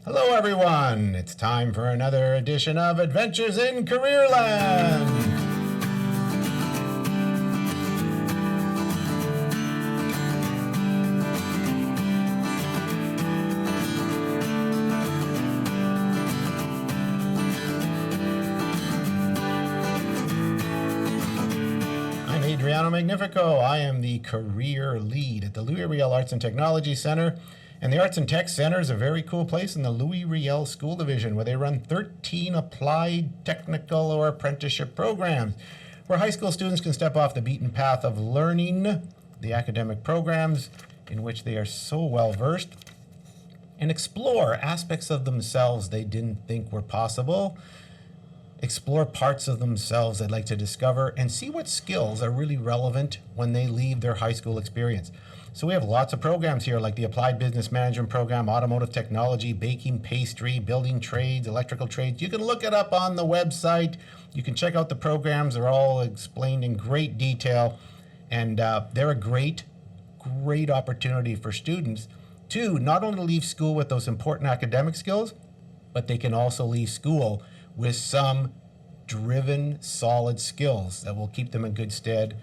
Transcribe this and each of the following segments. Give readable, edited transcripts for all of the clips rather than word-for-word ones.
Hello, everyone. It's time for another edition of Adventures in Careerland. I'm Adriano Magnifico. I am the career lead at the Riel Arts and Technology Center. And the Arts and Tech Center is a very cool place in the Riel School Division where they run 13 applied technical or apprenticeship programs where high school students can step off the beaten path of learning the academic programs in which they are so well versed and explore aspects of themselves they didn't think were possible, explore parts of themselves they'd like to discover, and see what skills are really relevant when they leave their high school experience. So we have lots of programs here like the Applied Business Management Program, Automotive Technology, Baking, Pastry, Building Trades, Electrical Trades. You can look it up on the website. You can check out the programs. They're all explained in great detail. And they're a great opportunity for students to not only leave school with those important academic skills, but they can also leave school with some driven, solid skills that will keep them in good stead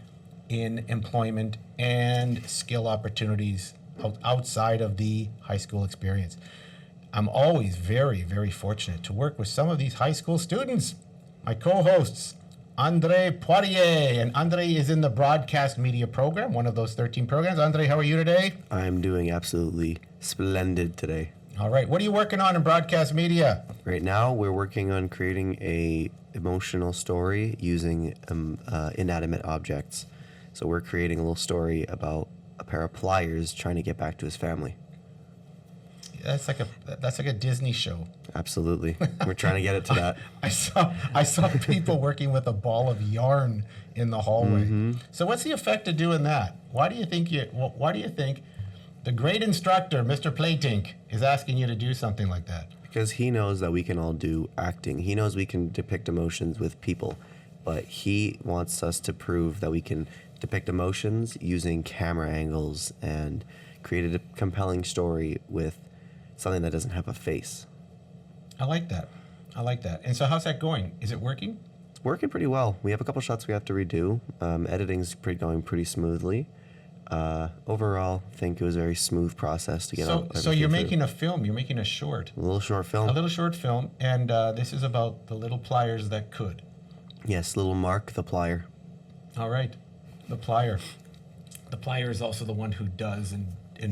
in employment and skill opportunities outside of the high school experience. I'm always very, very fortunate to work with some of these high school students. My co-hosts, Andre Poirier, and Andre is in the broadcast media program, one of those 13 programs. Andre, how are you today? I'm doing absolutely splendid today. All right, what are you working on in broadcast media? Right now, we're working on creating a emotional story using inanimate objects. So we're creating a little story about a pair of pliers trying to get back to his family. That's like a Disney show. Absolutely. We're trying to get it to that. I saw people working with a ball of yarn in the hallway. Mm-hmm. So what's the effect of doing that? Why do you think the great instructor, Mr. Playtink, is asking you to do something like that? Because he knows that we can all do acting. He knows we can depict emotions with people, but he wants us to prove that we can depict emotions using camera angles and create a compelling story with something that doesn't have a face. I like that. And so how's that going? Is it working? It's working pretty well. We have a couple shots we have to redo. Editing's going pretty smoothly. Overall, I think it was a very smooth process to get out. So you're making a film. You're making a short. A little short film. A little short film. And this is about the little pliers that could. Yes, little Mark the plier. All right. The plier. The plier is also the one who does and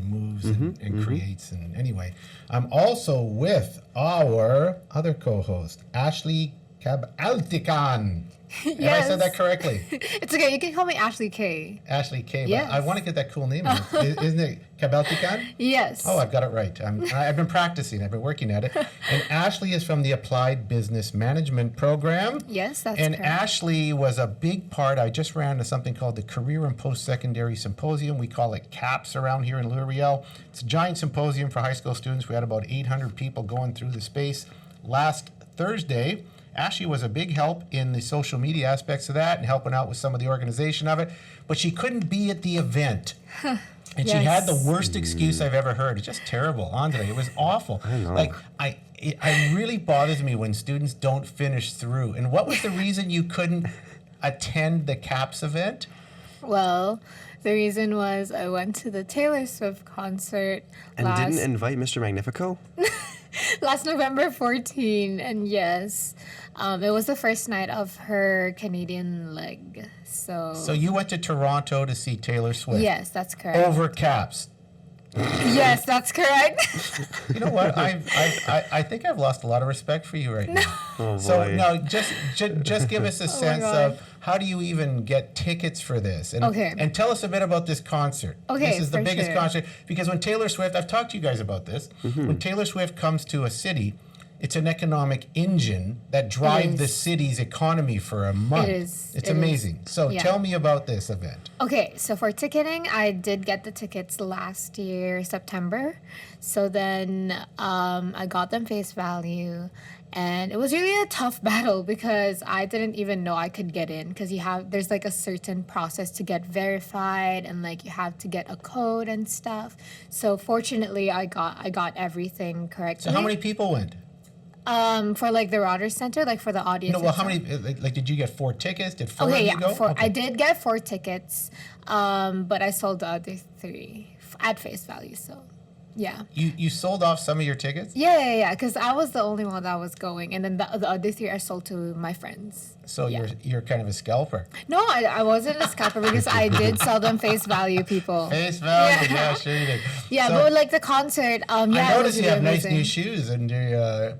moves and creates. And anyway, I'm also with our other co-host, Ashley Cabaltican. Yes. And I said that correctly. It's okay. You can call me Ashley K. Ashley K. Yes. But I want to get that cool name. Isn't it Cabaltican? Yes. Oh, I've got it right. I've been practicing. I've been working at it. And Ashley is from the Applied Business Management Program. Yes, that's and correct. Ashley was a big part. I just ran something called the Career and Post-Secondary Symposium. We call it CAPS around here in Riel. It's a giant symposium for high school students. We had about 800 people going through the space last Thursday. Ashley was a big help in the social media aspects of that and helping out with some of the organization of it, but she couldn't be at the event. And Yes. she had the worst excuse I've ever heard. It's just terrible, Andre. It was awful. I know. Like, it really bothers me when students don't finish through. And what was the reason you couldn't attend the CAPS event? Well, the reason was I went to the Taylor Swift concert And didn't invite Mr. Magnifico? last November 14, and yes, it was the first night of her Canadian leg. So you went to Toronto to see Taylor Swift? Yes, that's correct. Over CAPS? Yes, that's correct. You know what? I think I've lost a lot of respect for you right now. Oh, boy. So no, just give us a sense God. of how do you even get tickets for this? And, Okay. And tell us a bit about this concert. Okay, This is the for biggest sure. concert because when Taylor Swift, I've talked to you guys about this. When Taylor Swift comes to a city, it's an economic engine that drives the city's economy for a month. It is. It's It amazing. is. So Yeah. tell me about this event. Okay, so for ticketing, I did get the tickets last year, September. So then I got them face value. And it was really a tough battle because I didn't even know I could get in because there's like a certain process to get verified and like you have to get a code and stuff. So fortunately, I got everything correctly. So how many people went? For like the Rogers Center, like for the audience. No, well, how itself. many? Like, did you get 4 tickets? Did 4 Okay, of you yeah, go? four. Okay. I did get 4 tickets, but I sold the other 3 at face value. So, yeah. You sold off some of your tickets? Yeah, because I was the only one that was going, and then the other 3 I sold to my friends. So Yeah. you're kind of a scalper. No, I wasn't a scalper because I did sell them face value, people. Face value, Yeah. yeah, sure you did. Yeah, So, but like the concert, yeah, I it noticed was you really have nice amazing. new shoes and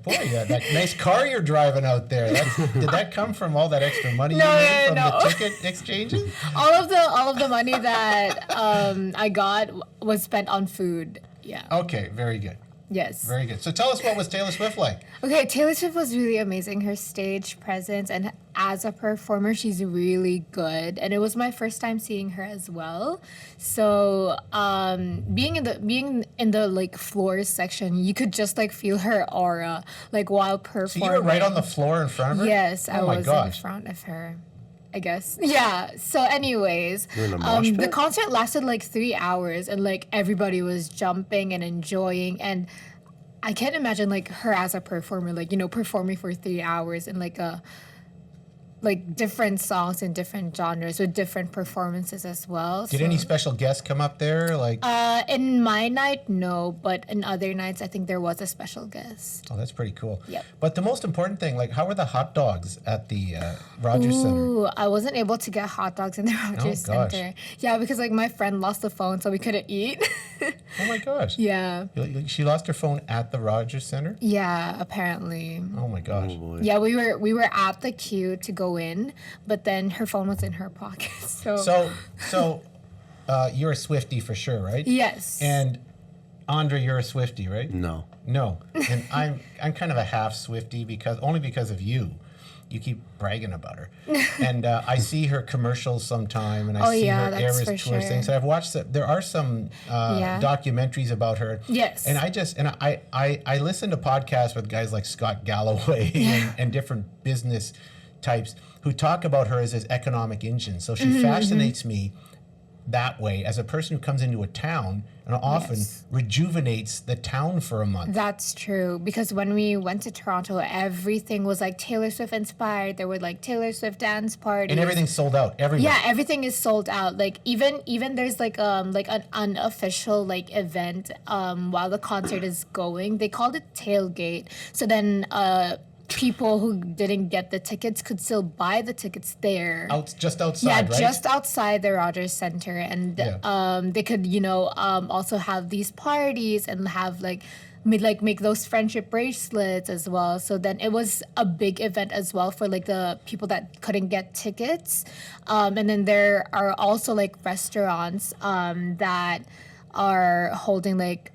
boy, yeah, that nice car you're driving out there. Did that come from all that extra money No, you made from no. the ticket exchanges? All of the money that I got was spent on food. Yeah. Okay, very good. Yes. Very good. So tell us, what was Taylor Swift like? Okay, Taylor Swift was really amazing. Her stage presence and as a performer, she's really good. And it was my first time seeing her as well. So being in the like floors section, you could just like feel her aura like while So performing. you were right on the floor in front of her? Yes, I Oh my was gosh. in front of her. I guess. Yeah. So, anyways, You're in a mosh the pit? concert lasted like 3 hours, and like everybody was jumping and enjoying. And I can't imagine like her as a performer, like performing for 3 hours in like different songs in different genres with different performances as well. Did So, any special guests come up there? Like, in my night, no, but in other nights, I think there was a special guest. oh, that's pretty cool. Yep. But the most important thing, like, how were the hot dogs at the Rogers Center? Ooh, I wasn't able to get hot dogs in the Rogers gosh. Center. Yeah, because like my friend lost the phone, so we couldn't eat. Oh my gosh. Yeah. She lost her phone at the Rogers Center? Yeah, apparently. Oh my gosh. Oh boy. Yeah, we were at the queue to go in, but then her phone was in her pocket. So, So, you're a Swiftie for sure, right? yes. And Andre, you're a Swiftie, right? No. No. And I'm kind of a half Swiftie because of you. You keep bragging about her. And I see her commercials sometime, and I see yeah, her that's Eras for tour sure. things. I've watched there are some Yeah. documentaries about her. Yes. And I listen to podcasts with guys like Scott Galloway and different business types who talk about her as this economic engine. So she Mm-hmm, fascinates me that way as a person who comes into a town and often Yes. rejuvenates the town for a month. That's true because when we went to Toronto, everything was like Taylor Swift inspired. There were like Taylor Swift dance parties. And everything's sold out everywhere. Yeah, everything is sold out. Like even there's like an unofficial like event while the concert is going. They called it tailgate. So then people who didn't get the tickets could still buy the tickets there. Just outside, Yeah, right? just outside the Rogers Center, and Yeah. they could also have these parties and have like make those friendship bracelets as well. So then it was a big event as well for like the people that couldn't get tickets, and then there are also like restaurants that are holding like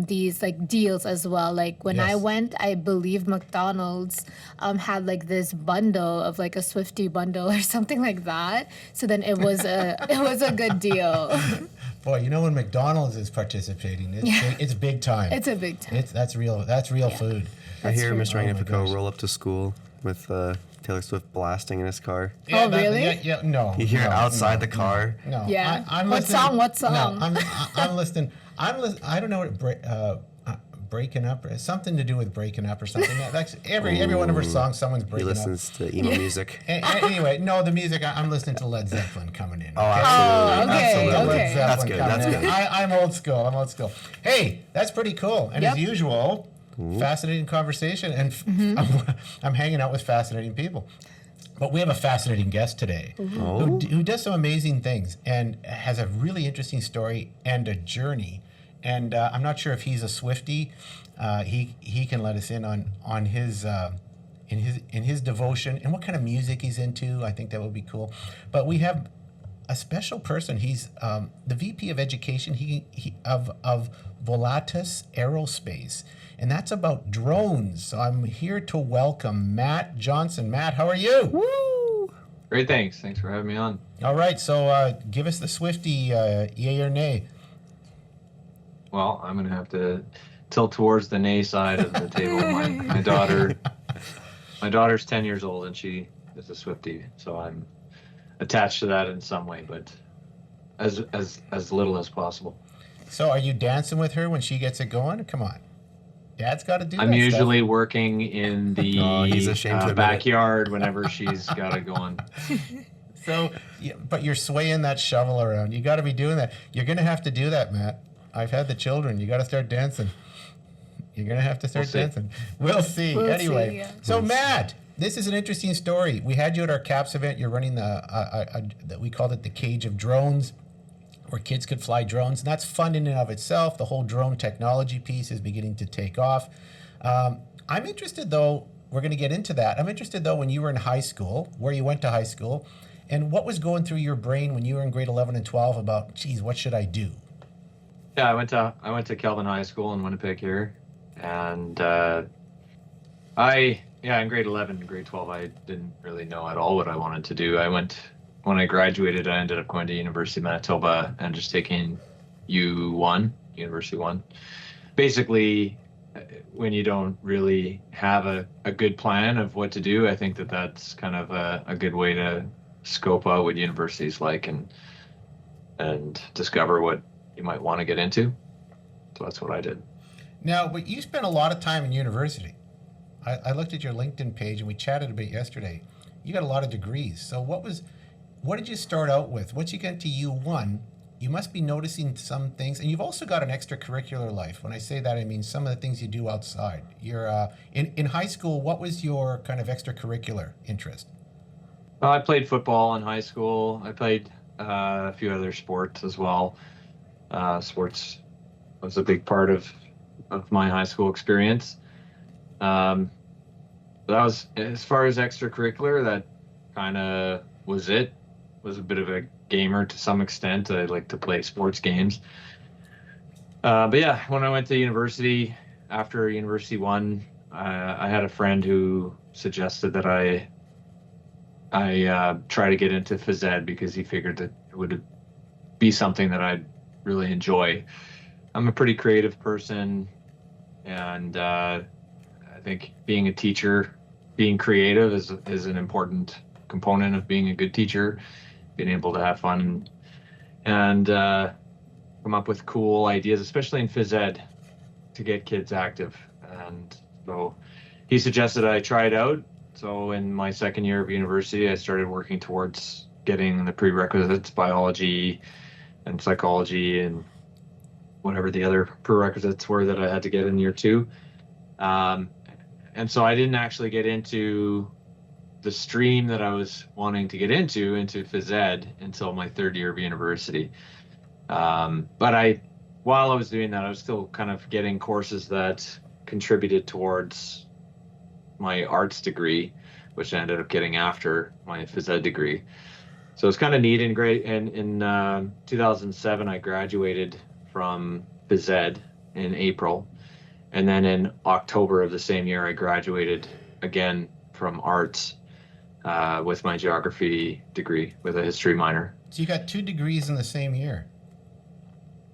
these like deals as well. Like when I Yes. went, I believe McDonald's had like this bundle of like a Swiftie bundle or something like that. So then it was a good deal. Boy, you know when McDonald's is participating, it's big time. It's a big time. That's real food. I hear true. Mr. Oh my Magnifico gosh. roll up to school with Taylor Swift blasting in his car. Oh, really? Yeah, no. You hear it no, outside no, the car. No. Yeah. I'm What listening. song? What song? No, I'm listening. I don't know what breaking up. Something to do with breaking up or something. That's every one of her songs. Someone's He breaking up. listens to emo music. Anyway, no, the music. I'm listening to Led Zeppelin coming in. Oh, absolutely. okay, Absolutely. Led okay. Zeppelin That's good, coming that's in. good. I'm old school. Hey, that's pretty cool. And as Yep. usual, fascinating conversation. And I'm hanging out with fascinating people. But we have a fascinating guest today who does some amazing things and has a really interesting story and a journey. And I'm not sure if he's a Swiftie. He can let us in on his in his devotion and what kind of music he's into. I think that would be cool. But we have a special person. He's the VP of Education of Volatus Aerospace, and that's about drones. So I'm here to welcome Matt Johnson. Matt, how are you? Woo! Great, thanks. Thanks for having me on. All right, so give us the Swifty, yay or nay. Well, I'm going to have to tilt towards the nay side of the table. My daughter's 10 years old, and she is a Swiftie, so I'm attached to that in some way, but as little as possible. So are you dancing with her when she gets it going? Come on. Dad's got to do that I'm stuff. usually working in Oh, he's ashamed to admit it. backyard whenever she's got it going. So, yeah, but you're swaying that shovel around. You got to be doing that. You're going to have to do that, Matt. I've had the children. You got to start dancing. You're going to have to start We'll see. dancing. We'll see. We'll Anyway, see, yeah. so Matt, this is an interesting story. We had you at our CAPS event. You're running we called it the Cage of Drones, where kids could fly drones. And that's fun in and of itself. The whole drone technology piece is beginning to take off. I'm interested, though, we're going to get into that. I'm interested, though, when you were in high school, where you went to high school, and what was going through your brain when you were in grade 11 and 12 about, geez, what should I do? Yeah, I went to Kelvin High School in Winnipeg here, and in grade 11 and grade 12, I didn't really know at all what I wanted to do. When I graduated, I ended up going to University of Manitoba and just taking University 1. Basically, when you don't really have a good plan of what to do, I think that's kind of a good way to scope out what university's like and discover what you might want to get into. So that's what I did. Now, but you spent a lot of time in university. I looked at your LinkedIn page and we chatted a bit yesterday. You got a lot of degrees. So what did you start out with? Once you get to U1, you must be noticing some things, and you've also got an extracurricular life. When I say that, I mean some of the things you do outside. You're in high school. What was your kind of extracurricular interest? Well, I played football in high school. I played a few other sports as well. Sports was a big part of my high school experience. That was, as far as extracurricular, that kind of was it. Was a bit of a gamer to some extent. I like to play sports games. But yeah, when I went to university, after University 1, I had a friend who suggested that I try to get into phys ed because he figured that it would be something that I'd really enjoy. I'm a pretty creative person, and I think being a teacher, being creative is an important component of being a good teacher. Being able to have fun and come up with cool ideas, especially in phys ed, to get kids active. And so he suggested I try it out. So in my second year of university, I started working towards getting the prerequisites, biology and psychology and whatever the other prerequisites were that I had to get in year 2. And so I didn't actually get into the stream that I was wanting to get into phys ed until my third year of university. But while I was doing that, I was still kind of getting courses that contributed towards my arts degree, which I ended up getting after my phys ed degree. So it's kind of neat. In 2007, I graduated from phys ed in April. And then in October of the same year, I graduated again from arts with my geography degree with a history minor. So you got 2 degrees in the same year.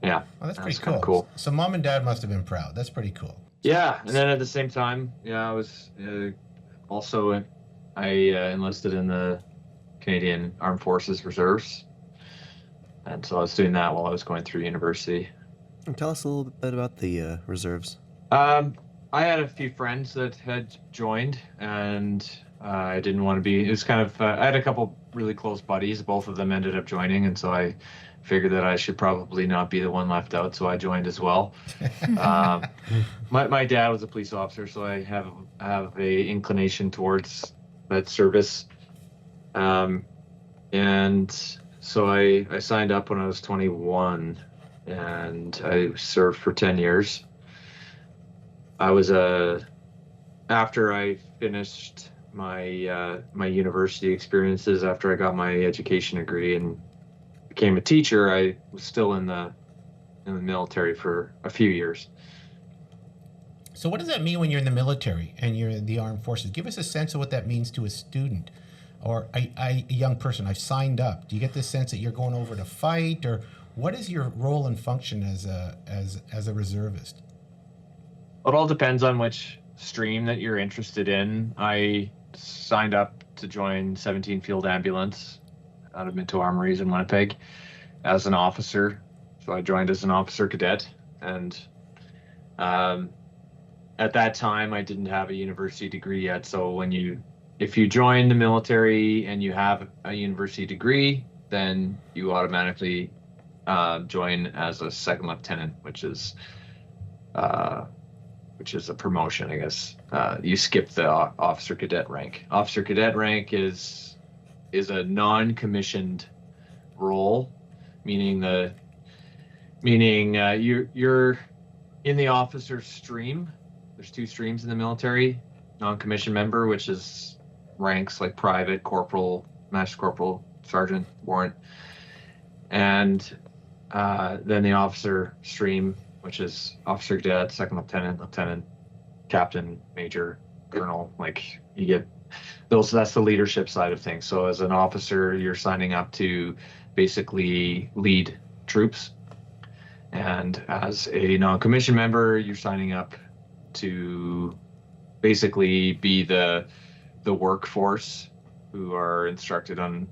Yeah. Well, that's pretty kinda cool. cool. So mom and dad must have been proud. That's pretty cool. Yeah, and then at the same time, I was I enlisted in the Canadian Armed Forces Reserves, and so I was doing that while I was going through university. Tell us a little bit about the reserves. I had a few friends that had joined, and I didn't want to be. It was kind of. I had a couple really close buddies. Both of them ended up joining, and so I figured that I should probably not be the one left out, so I joined as well. My dad was a police officer, so I have a inclination towards that service. And so I signed up when I was 21, and I served for 10 years. I was after I finished my my university experiences, after I got my education degree and became a teacher, I was still in the in the military for a few years. So what does that mean when you're in the military and you're in the armed forces? Give us a sense of what that means to a student or a young person. I've signed up. Do you get this sense that you're going over to fight, or what is your role and function as a reservist? It all depends on which stream that you're interested in. I signed up to join 17 Field Ambulance out of Minto Armories in Winnipeg as an officer. So I joined as an officer cadet, and at that time I didn't have a university degree yet. So if you join the military and you have a university degree, then you automatically join as a second lieutenant, which is a promotion, I guess. You skip the officer cadet rank. Officer cadet rank is a non-commissioned role, meaning you're in the officer stream. There's two streams in the military: non-commissioned member, which is ranks like private, corporal, master corporal, sergeant, warrant, and then the officer stream, which is officer cadet, second lieutenant, captain, major, colonel. Like, you get those. That's the leadership side of things. So as an officer, you're signing up to basically lead troops, and as a non-commissioned member, you're signing up to basically be the workforce who are instructed on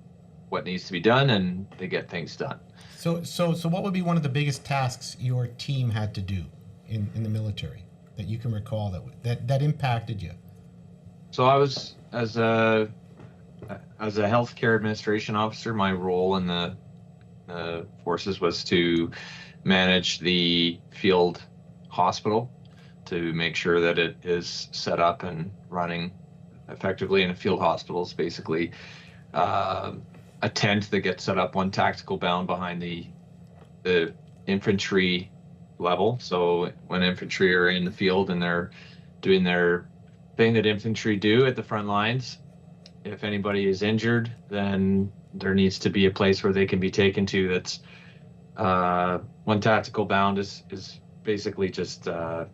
what needs to be done, and they get things done. So what would be one of the biggest tasks your team had to do in the military that you can recall that impacted you? So I was as a healthcare administration officer. My role in the forces was to manage the field hospital, to make sure that it is set up and running effectively. In a field hospital is basically a tent that gets set up one tactical bound behind the infantry level. So when infantry are in the field and they're doing their thing that infantry do at the front lines, if anybody is injured, then there needs to be a place where they can be taken to. That's one tactical bound is basically just a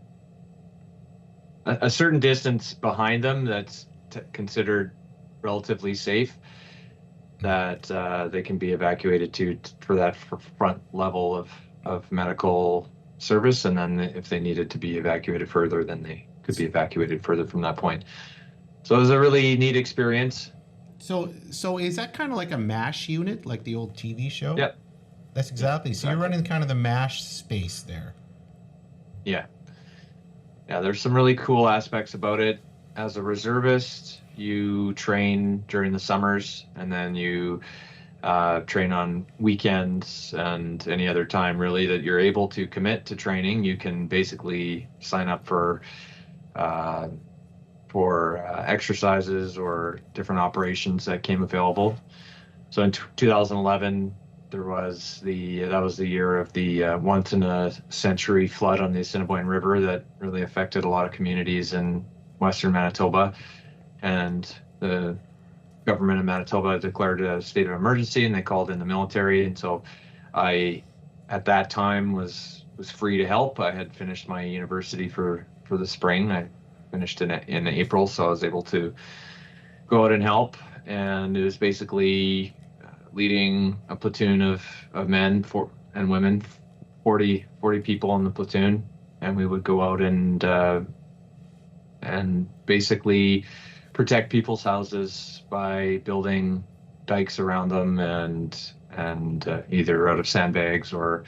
certain distance behind them that's considered relatively safe, that they can be evacuated to for that front level of medical service. And then if they needed to be evacuated further, then they could be evacuated further from that point. So it was a really neat experience. So is that kind of like a MASH unit, like the old TV show? Yep. That's exactly. So you're running kind of the MASH space there. Yeah. Yeah, there's some really cool aspects about it. As a reservist, you train during the summers, and then you train on weekends and any other time really that you're able to commit to training. You can basically sign up for exercises or different operations that came available. So in 2011, that was the year of the once in a century flood on the Assiniboine River that really affected a lot of communities in Western Manitoba, and the government of Manitoba declared a state of emergency, and they called in the military. And so I, at that time, was free to help. I had finished my university for the spring. I finished in April, so I was able to go out and help. And it was basically leading a platoon of men and women, 40 people in the platoon, and we would go out and basically protect people's houses by building dikes around them and either out of sandbags or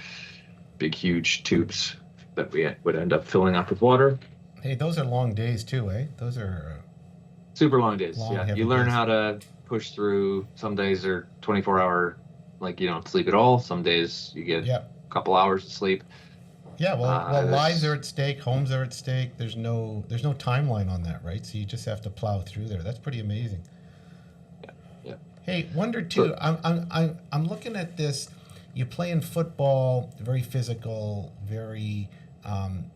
big huge tubes that we would end up filling up with water. Hey, those are long days too, eh? Those are super long days. Yeah, you learn days. how to push through. Some days are 24-hour, like you don't sleep at all. Some days you get a couple hours of sleep. Yeah, well, lives are at stake, homes are at stake. There's no timeline on that, right? So you just have to plow through there. That's pretty amazing. Yeah. Hey, wonder too. I'm looking at this. You play in football, very physical, very kind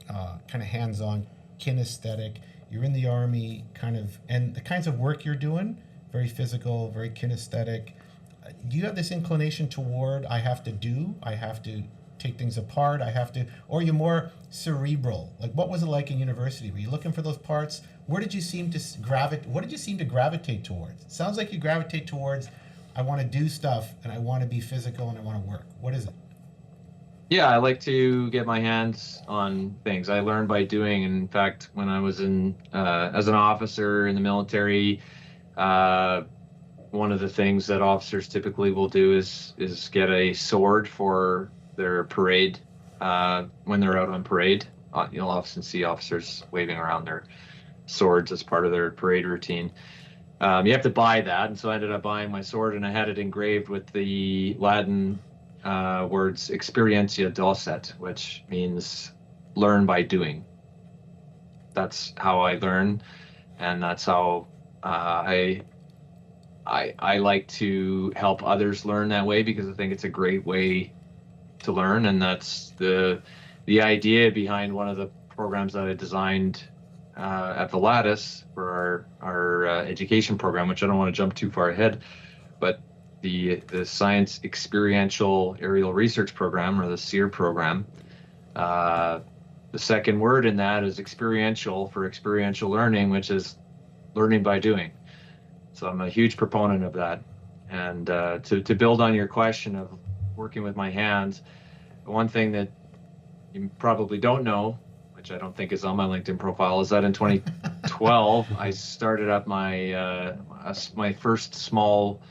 of hands-on, kinesthetic. You're in the Army, and the kinds of work you're doing, very physical, very kinesthetic. Do you have this inclination toward I have to take things apart. I have to, or you're more cerebral. Like, what was it like in university? Were you looking for those parts? Where did you seem to what did you seem to gravitate towards? It sounds like you gravitate towards, I want to do stuff and I want to be physical and I want to work. What is it? Yeah, I like to get my hands on things. I learn by doing. In fact, when I was in as an officer in the military, one of the things that officers typically will do is get a sword for their parade when they're out on parade. You'll often see officers waving around their swords as part of their parade routine. You have to buy that, and so I ended up buying my sword, and I had it engraved with the Latin words "experientia docet," which means learn by doing. That's how I learn, and that's how I like to help others learn that way, because I think it's a great way to learn, and that's the idea behind one of the programs that I designed at the Lattice for our education program, which I don't want to jump too far ahead, but the Science Experiential Aerial Research Program, or the SEER program. The second word in that is experiential, for experiential learning, which is learning by doing. So I'm a huge proponent of that. And to build on your question of working with my hands, one thing that you probably don't know, which I don't think is on my LinkedIn profile, is that in 2012 I started up my first small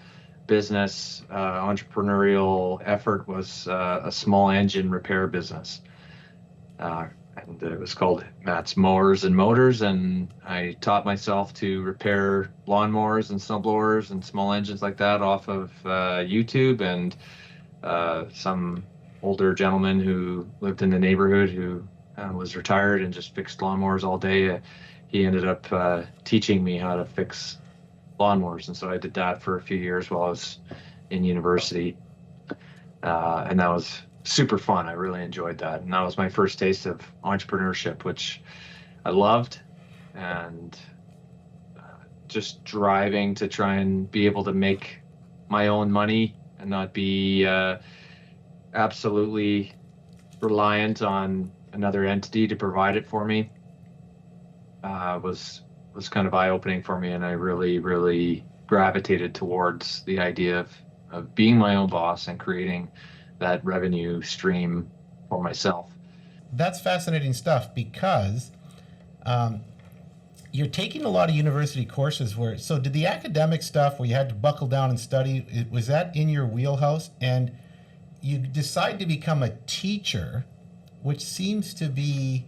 business entrepreneurial effort was a small engine repair business. And it was called Matt's Mowers and Motors, and I taught myself to repair lawnmowers and snowblowers and small engines like that off of YouTube, and some older gentleman who lived in the neighborhood who was retired and just fixed lawnmowers all day. He ended up teaching me how to fix lawnmowers, and so I did that for a few years while I was in university, and that was super fun. I really enjoyed that, and that was my first taste of entrepreneurship, which I loved, and just driving to try and be able to make my own money and not be absolutely reliant on another entity to provide it for me was kind of eye-opening for me, and I really gravitated towards the idea of being my own boss and creating that revenue stream for myself. That's fascinating stuff, because you're taking a lot of university courses so did the academic stuff where you had to buckle down and study, was that in your wheelhouse? And you decide to become a teacher, which seems to be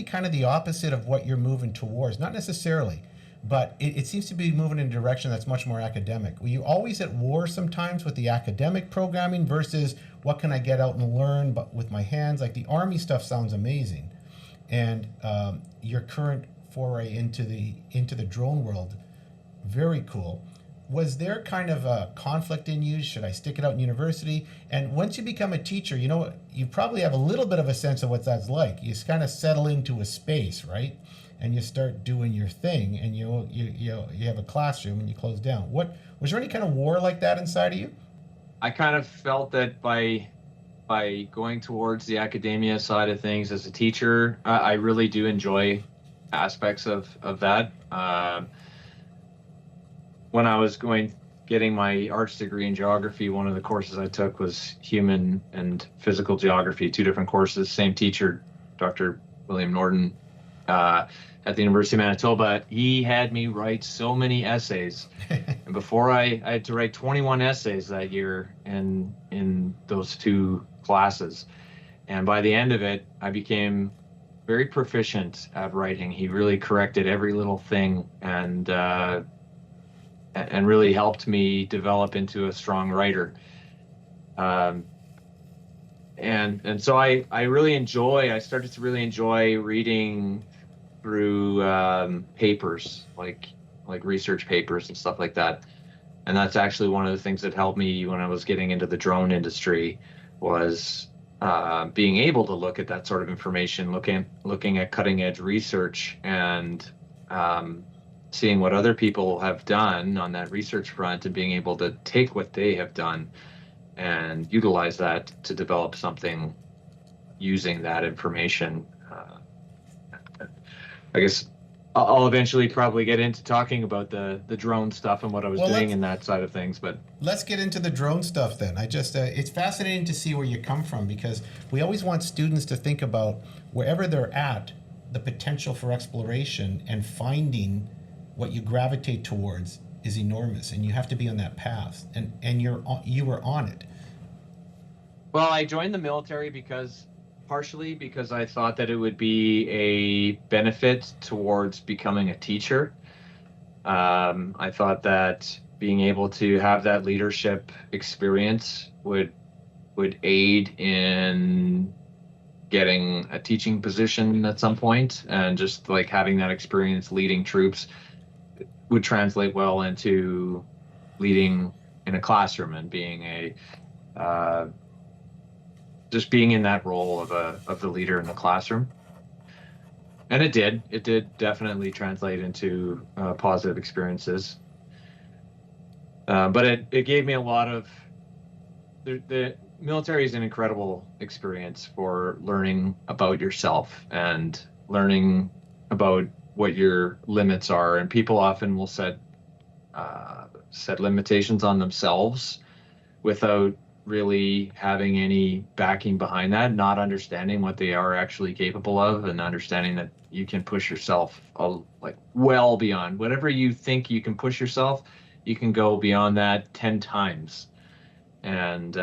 kind of the opposite of what you're moving towards. Not necessarily, but it seems to be moving in a direction that's much more academic. Were you always at war sometimes with the academic programming versus what can I get out and learn but with my hands? Like, the Army stuff sounds amazing, and your current foray into the drone world, very cool. Was there kind of a conflict in you? Should I stick it out in university? And once you become a teacher, you probably have a little bit of a sense of what that's like. You just kind of settle into a space, right? And you start doing your thing, and you have a classroom and you close down. Was there any kind of war like that inside of you? I kind of felt that by going towards the academia side of things as a teacher, I really do enjoy aspects of that. When I was getting my arts degree in geography, one of the courses I took was human and physical geography, two different courses, same teacher, Dr. William Norton, at the University of Manitoba. He had me write so many essays. And before I had to write 21 essays that year in those two classes. And by the end of it, I became very proficient at writing. He really corrected every little thing, and really helped me develop into a strong writer. And so I started to really enjoy reading through papers, like research papers and stuff like that. And that's actually one of the things that helped me when I was getting into the drone industry, was being able to look at that sort of information, looking at cutting edge research, and seeing what other people have done on that research front, and being able to take what they have done and utilize that to develop something using that information. I guess I'll eventually probably get into talking about the drone stuff and what I was doing in that side of things, but let's get into the drone stuff then. I just it's fascinating to see where you come from, because we always want students to think about wherever they're at, the potential for exploration and finding what you gravitate towards is enormous, and you have to be on that path, and you were on it. Well, I joined the military partially because I thought that it would be a benefit towards becoming a teacher. I thought that being able to have that leadership experience would aid in getting a teaching position at some point, and just like having that experience leading troops would translate well into leading in a classroom and being just being in that role of the leader in the classroom. And it did definitely translate into positive experiences. But it gave me a lot of, the military is an incredible experience for learning about yourself and learning about what your limits are. And people often will set limitations on themselves without really having any backing behind that, not understanding what they are actually capable of, and understanding that you can push yourself like well beyond whatever you think you can push yourself. You can go beyond that 10 times and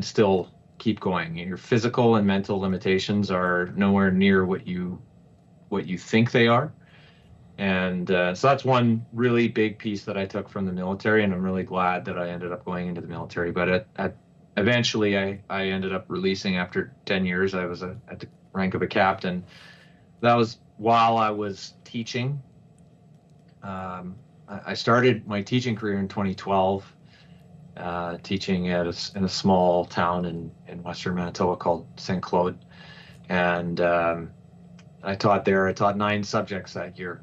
still keep going. Your physical and mental limitations are nowhere near what you think they are. And so that's one really big piece that I took from the military, and I'm really glad that I ended up going into the military. But eventually I ended up releasing after 10 years. I was at the rank of a captain. That was while I was teaching. I started my teaching career in 2012, teaching in a small town in western Manitoba called St. Claude. And I taught 9 subjects that year.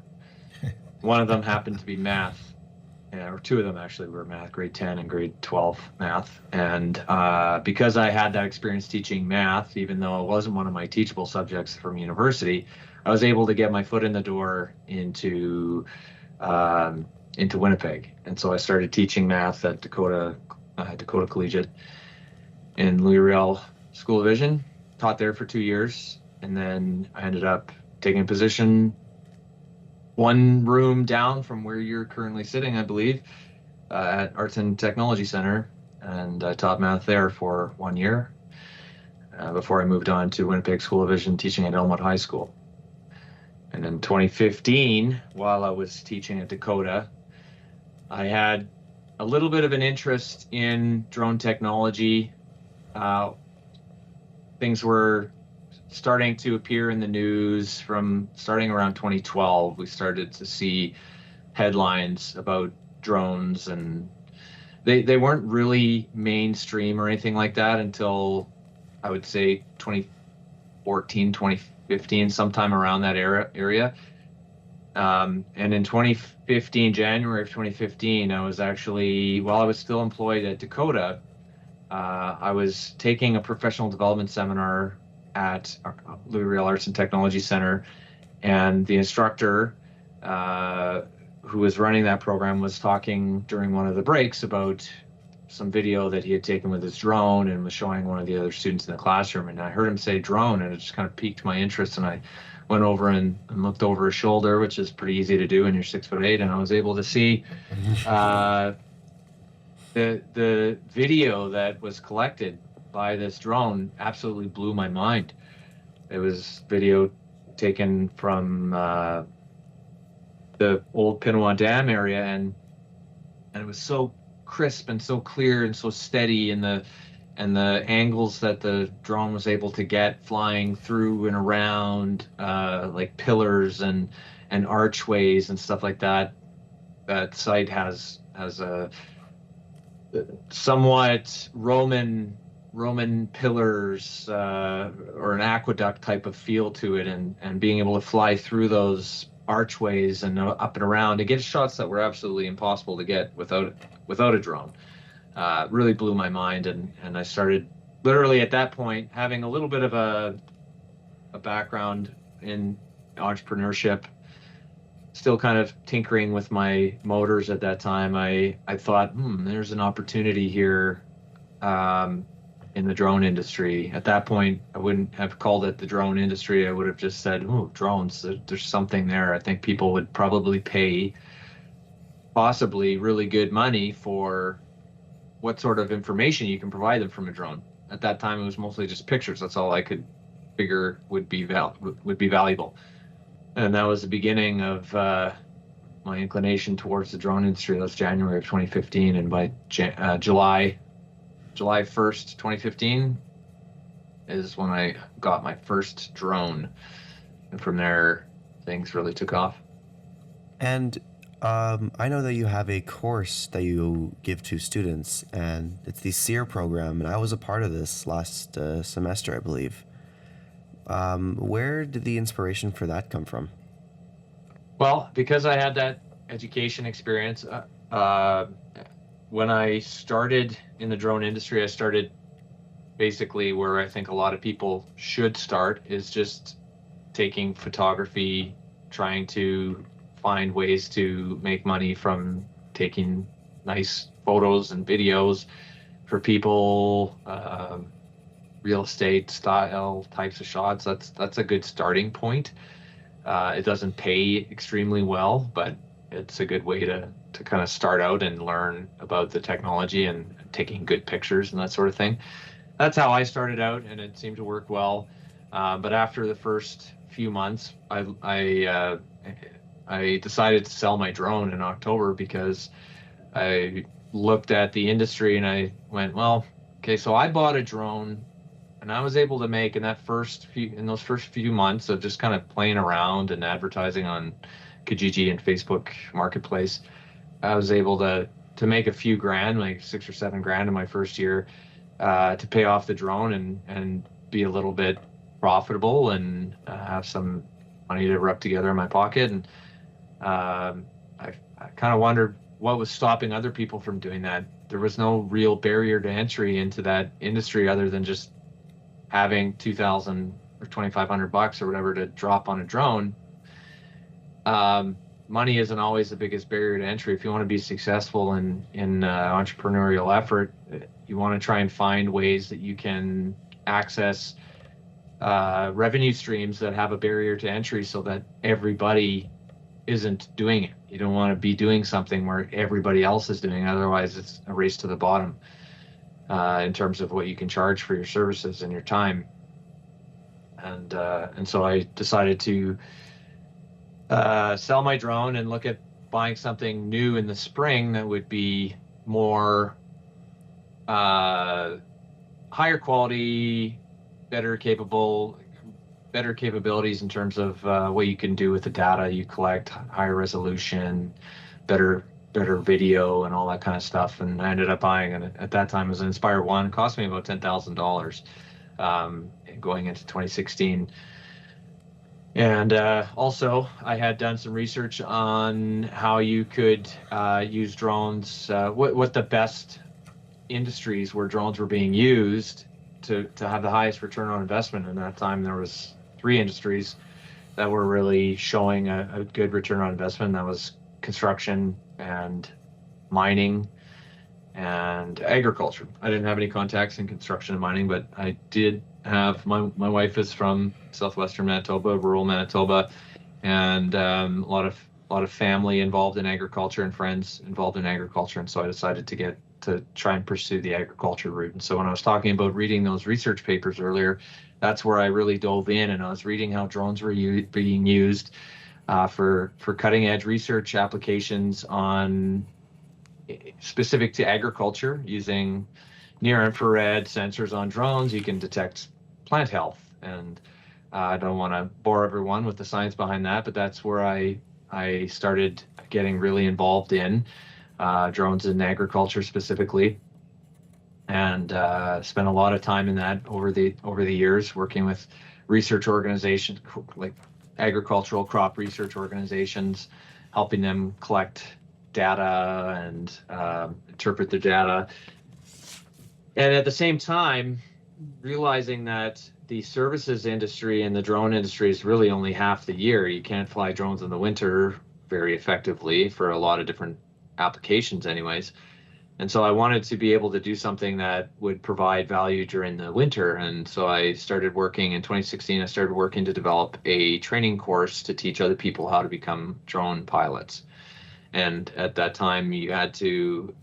One of them happened to be math. Or 2 of them actually were math, grade 10 and grade 12 math. And because I had that experience teaching math, even though it wasn't one of my teachable subjects from university, I was able to get my foot in the door into Winnipeg. And so I started teaching math at Dakota Collegiate in Riel School Division, taught there for 2 years. And then I ended up taking a position 1 room down from where you're currently sitting, I believe, at Arts and Technology Center, and I taught math there for 1 year before I moved on to Winnipeg School Division, teaching at Elmwood High School. And in 2015, while I was teaching at Dakota, I had a little bit of an interest in drone technology. Things were starting to appear in the news from starting around 2012. We started to see headlines about drones, and they weren't really mainstream or anything like that until I would say 2014, 2015, sometime around that area. And in 2015, January of 2015, I was actually, while I was still employed at Dakota, I was taking a professional development seminar at Louis Riel Arts and Technology Center, and the instructor who was running that program was talking during one of the breaks about some video that he had taken with his drone, and was showing one of the other students in the classroom. And I heard him say drone, and it just kind of piqued my interest, and I went over and looked over his shoulder, which is pretty easy to do when you're 6'8", and I was able to see the video that was collected by this drone. Absolutely blew my mind. It was video taken from the old Pinawa Dam area, and it was so crisp and so clear and so steady, and the angles that the drone was able to get flying through and around like pillars and archways and stuff like that. That site has a somewhat Roman pillars or an aqueduct type of feel to it, and being able to fly through those archways and up and around to get shots that were absolutely impossible to get without a drone. really blew my mind. And I started literally at that point having a little bit of a background in entrepreneurship, still kind of tinkering with my motors at that time. I thought, there's an opportunity here in the drone industry. At that point, I wouldn't have called it the drone industry. I would have just said, drones, there's something there. I think people would probably pay possibly really good money for what sort of information you can provide them from a drone. At that time, it was mostly just pictures. That's all I could figure would be valuable. And that was the beginning of my inclination towards the drone industry. That was January of 2015, and by July 1st, 2015 is when I got my first drone. And from there, things really took off. And I know that you have a course that you give to students, and it's the SEER program, and I was a part of this last semester, I believe. Where did the inspiration for that come from? Well, because I had that education experience, when I started in the drone industry, I started basically where I think a lot of people should start, is just taking photography, trying to find ways to make money from taking nice photos and videos for people, real estate style types of shots. That's a good starting point. It doesn't pay extremely well, but it's a good way to kind of start out and learn about the technology and taking good pictures and that sort of thing. That's how I started out, and it seemed to work well. But after the first few months, I decided to sell my drone in October because I looked at the industry and I went, well, okay, so I bought a drone, and I was able to make in those first few months of just kind of playing around and advertising on Kijiji and Facebook Marketplace, I was able to make a few grand, like $6 or $7 grand in my first year, to pay off the drone and be a little bit profitable and have some money to rub together in my pocket. And I kind of wondered what was stopping other people from doing that. There was no real barrier to entry into that industry other than just having $2,000 or $2,500 or whatever to drop on a drone. Money isn't always the biggest barrier to entry. If you want to be successful in entrepreneurial effort, you want to try and find ways that you can access revenue streams that have a barrier to entry so that everybody isn't doing it. You don't want to be doing something where everybody else is doing it. Otherwise, it's a race to the bottom in terms of what you can charge for your services and your time. And so I decided to sell my drone and look at buying something new in the spring that would be more higher quality, better capabilities in terms of what you can do with the data you collect, higher resolution, better video, and all that kind of stuff. And I ended up buying, and at that time it was an Inspire 1. It cost me about $10,000 going into 2016. And also, I had done some research on how you could use drones, what the best industries where drones were being used to have the highest return on investment. And at that time, there was 3 industries that were really showing a good return on investment. That was construction and mining and agriculture. I didn't have any contacts in construction and mining, but I did have, my wife is from southwestern Manitoba, rural Manitoba, and a lot of family involved in agriculture and friends involved in agriculture. And so I decided to try and pursue the agriculture route. And so when I was talking about reading those research papers earlier, that's where I really dove in, and I was reading how drones were being used for cutting edge research applications on specific to agriculture. Using near infrared sensors on drones, you can detect plant health. And I don't want to bore everyone with the science behind that, but that's where I started getting really involved in drones in agriculture specifically, and spent a lot of time in that over the years, working with research organizations like agricultural crop research organizations, helping them collect data and interpret the data, And at the same time, realizing that the services industry and the drone industry is really only half the year. You can't fly drones in the winter very effectively for a lot of different applications anyways. And so I wanted to be able to do something that would provide value during the winter. And so I started working in 2016, I started working to develop a training course to teach other people how to become drone pilots. And at that time, you had to,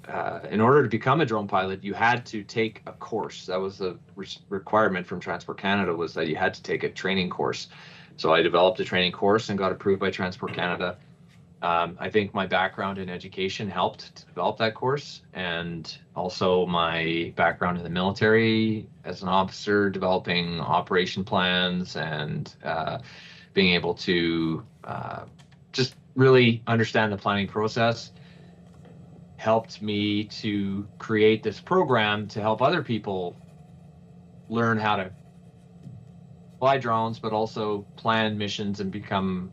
in order to become a drone pilot, you had to take a course. That was the requirement from Transport Canada, was that you had to take a training course. So I developed a training course and got approved by Transport Canada. I think my background in education helped to develop that course, and also my background in the military as an officer, developing operation plans and being able to just really understand the planning process helped me to create this program to help other people learn how to fly drones, but also plan missions and become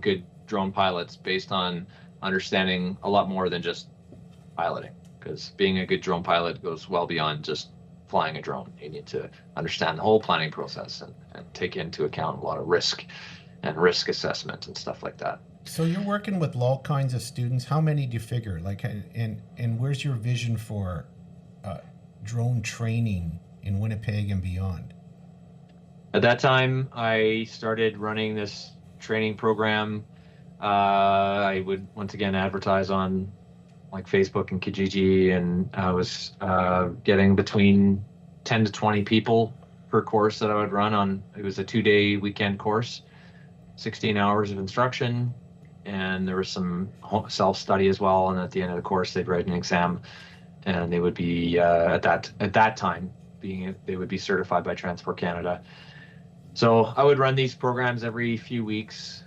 good drone pilots based on understanding a lot more than just piloting, because being a good drone pilot goes well beyond just flying a drone. You need to understand the whole planning process and take into account a lot of risk and risk assessment and stuff like that. So you're working with all kinds of students. How many do you figure? Like, and where's your vision for drone training in Winnipeg and beyond? At that time, I started running this training program. I would once again advertise on like Facebook and Kijiji, and I was getting between 10 to 20 people per course that I would run on. It was a 2-day weekend course, 16 hours of instruction, and there was some self-study as well. And at the end of the course, they'd write an exam, and they would be at that time they would be certified by Transport Canada. So I would run these programs every few weeks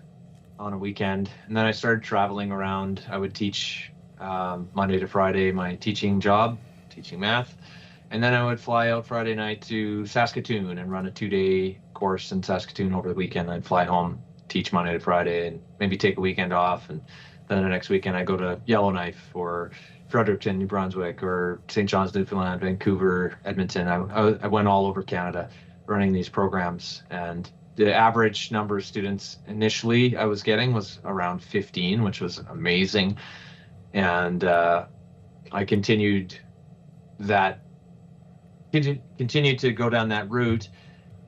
on a weekend, and then I started traveling around. I would teach Monday to Friday, my teaching job, teaching math, and then I would fly out Friday night to Saskatoon and run a 2-day course in Saskatoon over the weekend. I'd fly home, teach Monday to Friday, and maybe take a weekend off, and then the next weekend I go to Yellowknife or Fredericton, New Brunswick, or St. John's, Newfoundland, Vancouver, Edmonton. I went all over Canada running these programs, and the average number of students initially I was getting was around 15, which was amazing. And I continued to go down that route.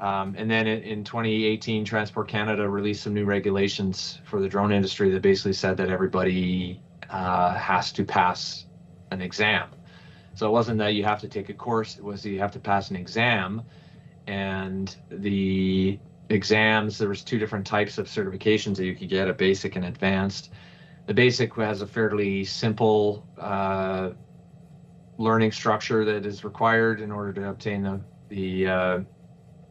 And then in 2018, Transport Canada released some new regulations for the drone industry that basically said that everybody has to pass an exam. So it wasn't that you have to take a course, it was that you have to pass an exam. And the exams, there was 2 different types of certifications that you could get, a basic and advanced. The basic has a fairly simple learning structure that is required in order to obtain the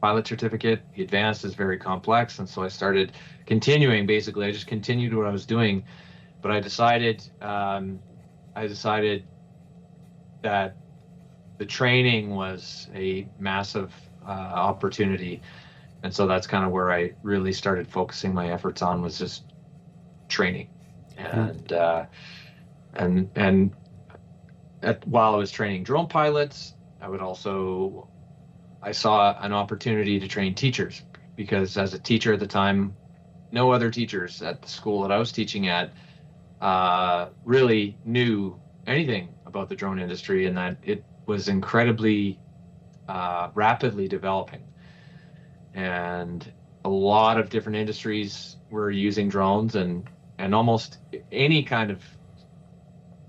pilot certificate. The advanced is very complex, and so I started continuing. Basically, I just continued what I was doing, but I decided that the training was a massive opportunity, and so that's kind of where I really started focusing my efforts on, was just training. And while I was training drone pilots, I saw an opportunity to train teachers, because as a teacher at the time, no other teachers at the school that I was teaching at really knew anything about the drone industry, and that it was incredibly rapidly developing. And a lot of different industries were using drones, and almost any kind of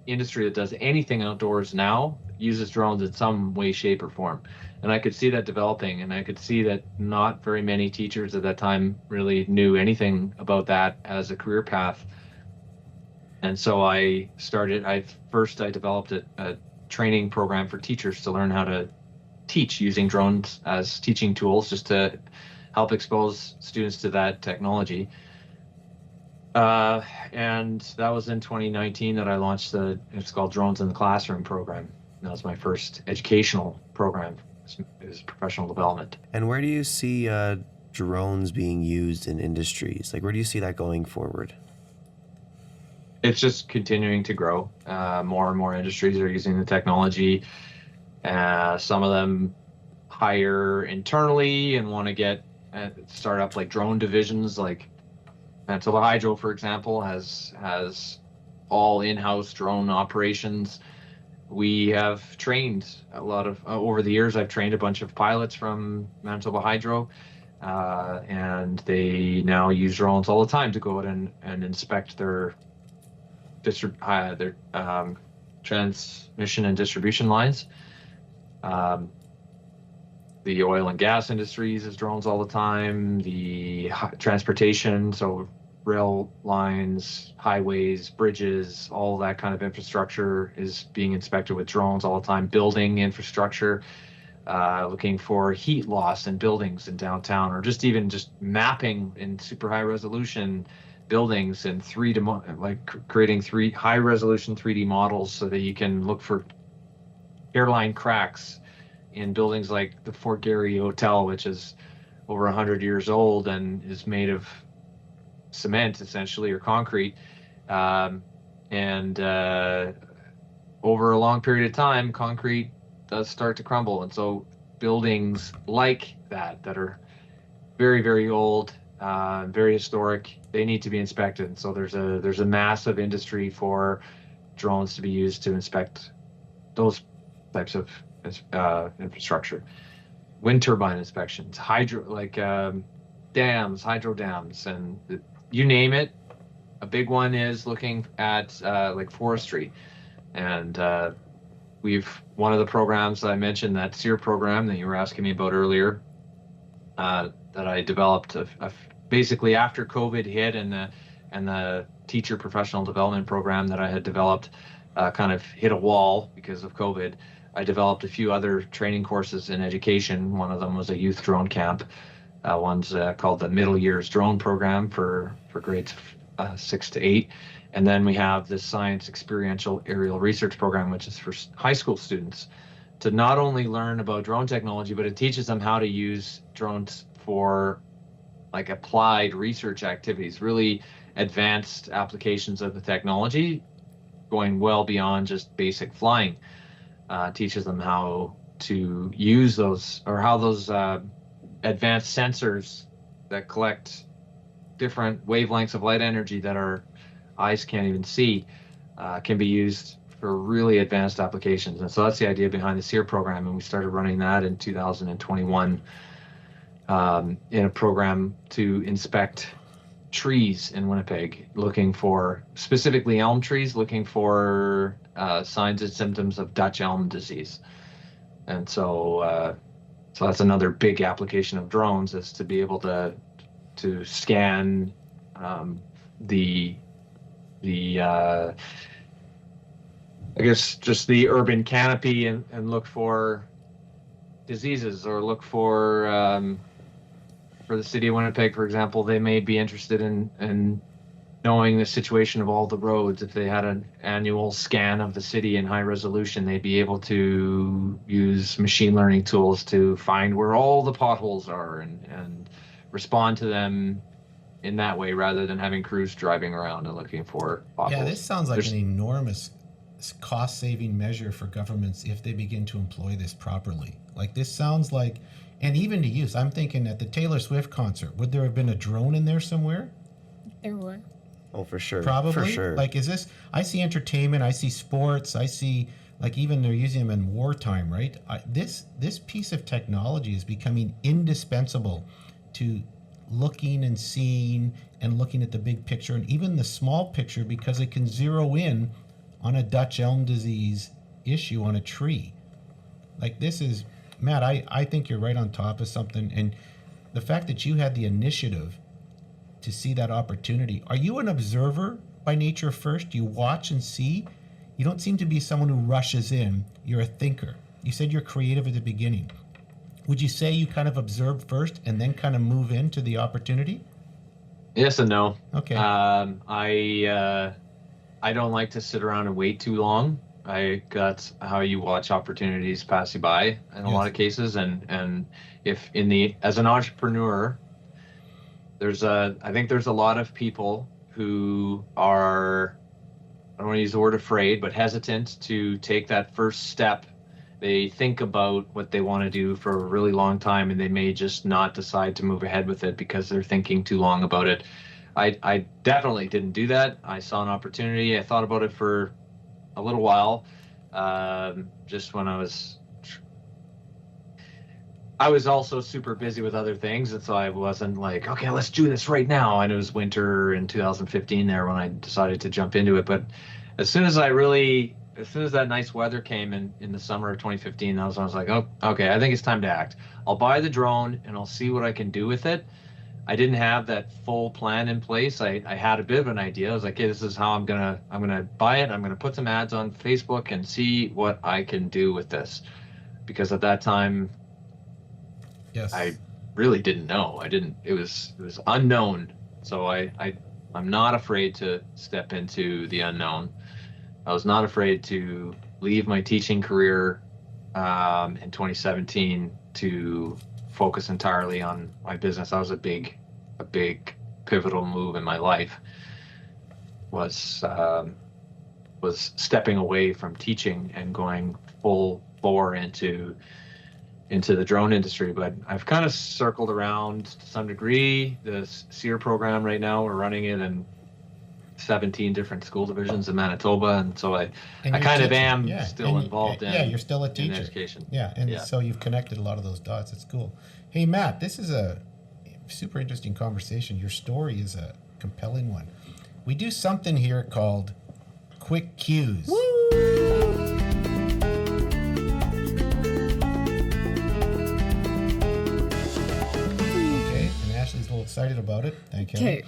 industry that does anything outdoors now uses drones in some way, shape, or form. And I could see that developing, and I could see that not very many teachers at that time really knew anything about that as a career path. And so I developed a training program for teachers to learn how to teach using drones as teaching tools, just to help expose students to that technology. And that was in 2019 that I launched it's called Drones in the Classroom program. That was my first educational program. It was professional development. And where do you see drones being used in industries? Like, where do you see that going forward? It's just continuing to grow. More and more industries are using the technology. Some of them hire internally and want to get start up like drone divisions, like Manitoba Hydro, for example, has all in-house drone operations. We have trained a lot of over the years. I've trained a bunch of pilots from Manitoba Hydro, and they now use drones all the time to go out and inspect their transmission and distribution lines. The oil and gas industry uses drones all the time. The transportation, so rail lines, highways, bridges, all that kind of infrastructure is being inspected with drones all the time. Building infrastructure, looking for heat loss in buildings in downtown, or just mapping in super high resolution buildings and creating high resolution 3D models so that you can look for hairline cracks in buildings like the Fort Garry Hotel, which is over 100 years old and is made of cement essentially, or concrete. Over a long period of time, concrete does start to crumble. And so buildings like that are very, very old, very historic, they need to be inspected. And so there's a massive industry for drones to be used to inspect those types of infrastructure. Wind turbine inspections, dams, hydro dams, and you name it. A big one is looking at like forestry. And one of the programs that I mentioned, that SEER program that you were asking me about earlier, that I developed basically after COVID hit, and the teacher professional development program that I had developed kind of hit a wall because of COVID. I developed a few other training courses in education. One of them was a youth drone camp. One's called the Middle Years Drone Program for grades 6 to 8. And then we have the Science Experiential Aerial Research Program, which is for high school students to not only learn about drone technology, but it teaches them how to use drones for like applied research activities, really advanced applications of the technology, going well beyond just basic flying. Teaches them how to use those, or how those advanced sensors that collect different wavelengths of light energy that our eyes can't even see can be used for really advanced applications. And so that's the idea behind the SEER program, and we started running that in 2021 in a program to inspect trees in Winnipeg, looking for specifically elm trees, looking for signs and symptoms of Dutch elm disease. And so that's another big application of drones, is to be able to scan the I guess just the urban canopy and look for diseases, or look for the city of Winnipeg, for example. They may be interested in knowing the situation of all the roads. If they had an annual scan of the city in high resolution, they'd be able to use machine learning tools to find where all the potholes are and respond to them in that way, rather than having crews driving around and looking for potholes. Yeah, this sounds like an enormous cost-saving measure for governments if they begin to employ this properly. Like, this sounds like, and even to use, I'm thinking at the Taylor Swift concert, would there have been a drone in there somewhere? There were. Oh, for sure. Probably. For sure. Like, is this, I see entertainment, I see sports, I see, like, even they're using them in wartime, right? This piece of technology is becoming indispensable to looking and seeing and looking at the big picture, and even the small picture, because it can zero in on a Dutch elm disease issue on a tree. Like, this is, Matt, I think you're right on top of something. And the fact that you had the initiative to see that opportunity. Are you an observer by nature first? Do you watch and see? You don't seem to be someone who rushes in. You're a thinker. You said you're creative at the beginning. Would you say you kind of observe first and then kind of move into the opportunity? Yes and no. Okay. I don't like to sit around and wait too long. That's how you watch opportunities pass you by in a lot of cases. And if as an entrepreneur, I think there's a lot of people who are, I don't want to use the word afraid, but hesitant to take that first step, they think about what they want to do for a really long time, and they may just not decide to move ahead with it because they're thinking too long about it. I definitely didn't do that. I saw an opportunity. I thought about it for a little while, just when I was also super busy with other things, and so I wasn't like, okay, let's do this right now. And it was winter in 2015 there when I decided to jump into it. But as soon as that nice weather came in the summer of 2015, I was like, oh, okay, I think it's time to act. I'll buy the drone and I'll see what I can do with it. I didn't have that full plan in place. I had a bit of an idea. I was like, okay, this is how I'm gonna buy it. I'm gonna put some ads on Facebook and see what I can do with this. Because at that time, Yes. I really didn't know. It was unknown. So I'm not afraid to step into the unknown. I was not afraid to leave my teaching career in 2017 to focus entirely on my business. That was a big pivotal move in my life. Was stepping away from teaching and going full bore into the drone industry. But I've kind of circled around to some degree. The SEER program right now, we're running it in 17 different school divisions in Manitoba, and so I kind of am still involved in. Yeah, you're still a teacher. In education. Yeah, and so you've connected a lot of those dots. It's cool. Hey, Matt, this is a super interesting conversation. Your story is a compelling one. We do something here called quick cues. Ashley's a little excited about it. Thank you. Okay.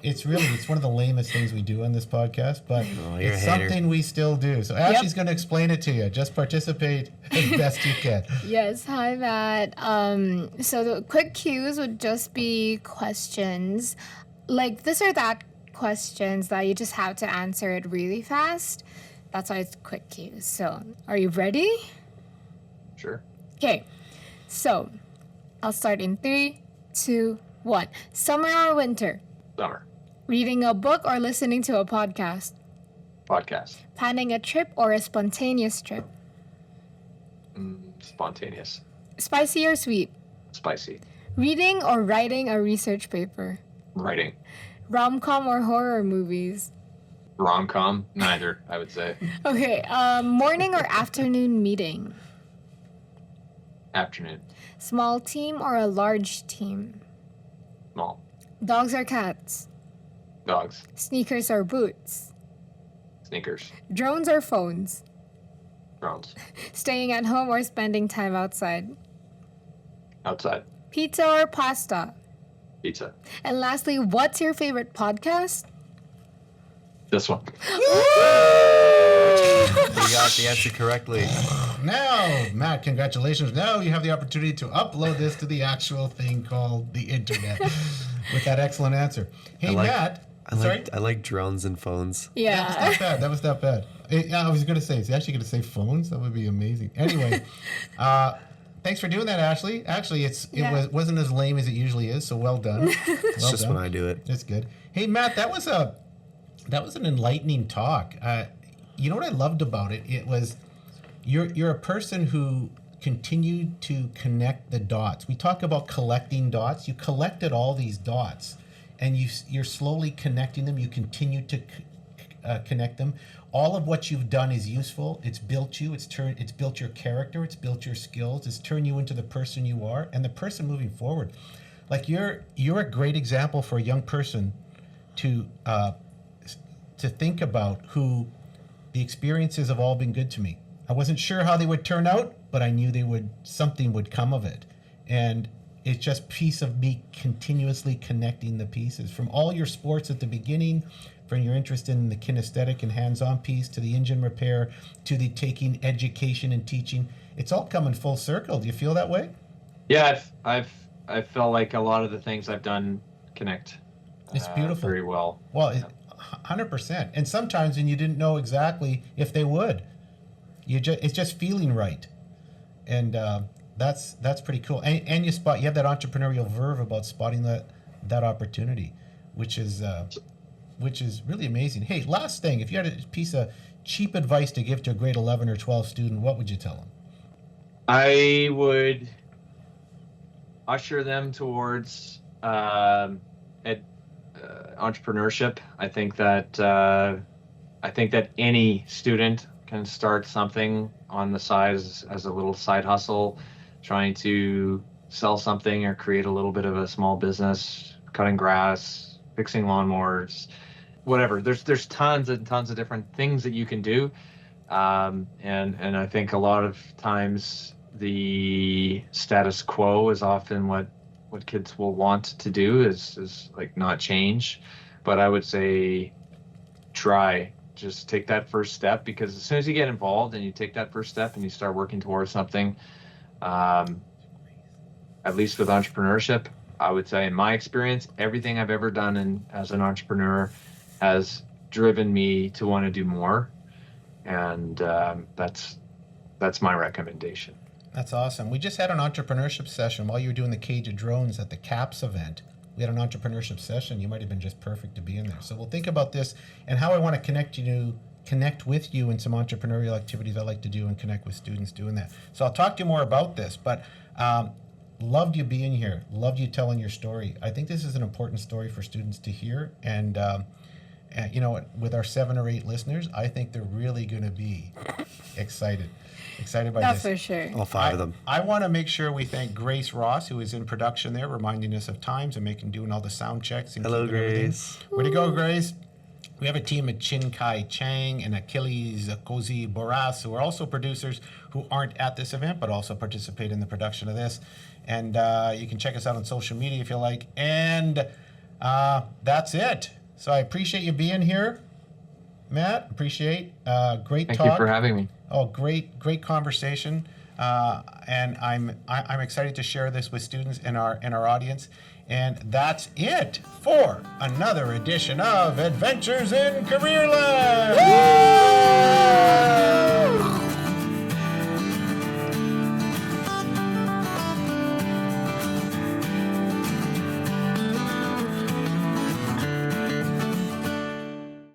It's one of the lamest things we do on this podcast, but you're it's a hater. something we still do. So Ashley's going to explain it to you. Just participate as best you can. Yes, hi Matt. So the quick cues would just be questions, like this or that questions that you just have to answer it really fast. That's why it's quick cues. So are you ready? Sure. Okay. So I'll start in 3, 2, 1. Summer or winter? Summer. Reading a book or listening to a podcast? Podcast. Planning a trip or a spontaneous trip? Spontaneous. Spicy or sweet? Spicy. Reading or writing a research paper? Writing. Rom-com or horror movies? Rom-com? Neither, I would say. Okay, morning or afternoon meeting? Afternoon. Small team or a large team? Small. Dogs or cats? Dogs. Sneakers or boots? Sneakers. Drones or phones? Drones. Staying at home or spending time outside? Outside. Pizza or pasta? Pizza. And lastly, what's your favorite podcast? This one. You got the answer correctly. Now, Matt, congratulations. Now you have the opportunity to upload this to the actual thing called the internet with that excellent answer. Hey, Matt. I like drones and phones. Yeah. That was not bad. I was going to say, is he actually going to say phones? That would be amazing. Anyway, thanks for doing that, Ashley. Actually, it wasn't as lame as it usually is, so well done. It's just when I do it. That's good. Hey, Matt, that was an enlightening talk. You know what I loved about it? It was you're a person who continued to connect the dots. We talk about collecting dots. You collected all these dots, and you're slowly connecting them. You continue to connect them. All of what you've done is useful. It's built you. It's built your character. It's built your skills. It's turned you into the person you are and the person moving forward. Like you're a great example for a young person to think about who the experiences have all been good to me. I wasn't sure how they would turn out, but I knew something would come of it. And it's just piece of me continuously connecting the pieces from all your sports at the beginning, from your interest in the kinesthetic and hands-on piece to the engine repair, to the taking education and teaching. It's all coming full circle. Do you feel that way? Yeah, I've felt like a lot of the things I've done connect. It's beautiful. Very well. Well, 100%. And sometimes when you didn't know exactly if they would, it's just feeling right. And that's pretty cool. And you have that entrepreneurial verve about spotting that opportunity, which is really amazing. Hey, last thing, if you had a piece of cheap advice to give to a grade 11 or 12 student, what would you tell them? I would usher them towards entrepreneurship. I think that any student can start something on the side as a little side hustle, trying to sell something or create a little bit of a small business, cutting grass, fixing lawnmowers, whatever. There's tons and tons of different things that you can do, and I think a lot of times the status quo is often what kids will want to do is like not change. But I would say just take that first step, because as soon as you get involved and you take that first step and you start working towards something, at least with entrepreneurship, I would say in my experience, everything I've ever done as an entrepreneur has driven me to want to do more. And that's my recommendation. That's awesome. We just had an entrepreneurship session while you were doing the Cage of Drones at the CAPS event. We had an entrepreneurship session. You might have been just perfect to be in there. So we'll think about this and how I want to connect with you in some entrepreneurial activities I like to do and connect with students doing that. So I'll talk to you more about this, but loved you being here. Loved you telling your story. I think this is an important story for students to hear. And you know what, with our 7 or 8 listeners, I think they're really going to be excited by That's this. for sure. All 5 of them. I want to make sure we thank Grace Ross, who is in production there, reminding us of times and doing all the sound checks. And Hello, keeping everything. Grace. Way to go, Grace. We have a team of Chin Kai Chang and Achilles Kozi Boras, who are also producers who aren't at this event, but also participate in the production of this. And you can check us out on social media if you like. And that's it. So I appreciate you being here, Matt. Appreciate. Great talk. Thank you for having me. Oh, great conversation, and I'm excited to share this with students in our audience. And that's it for another edition of Adventures in Careerland. Woo!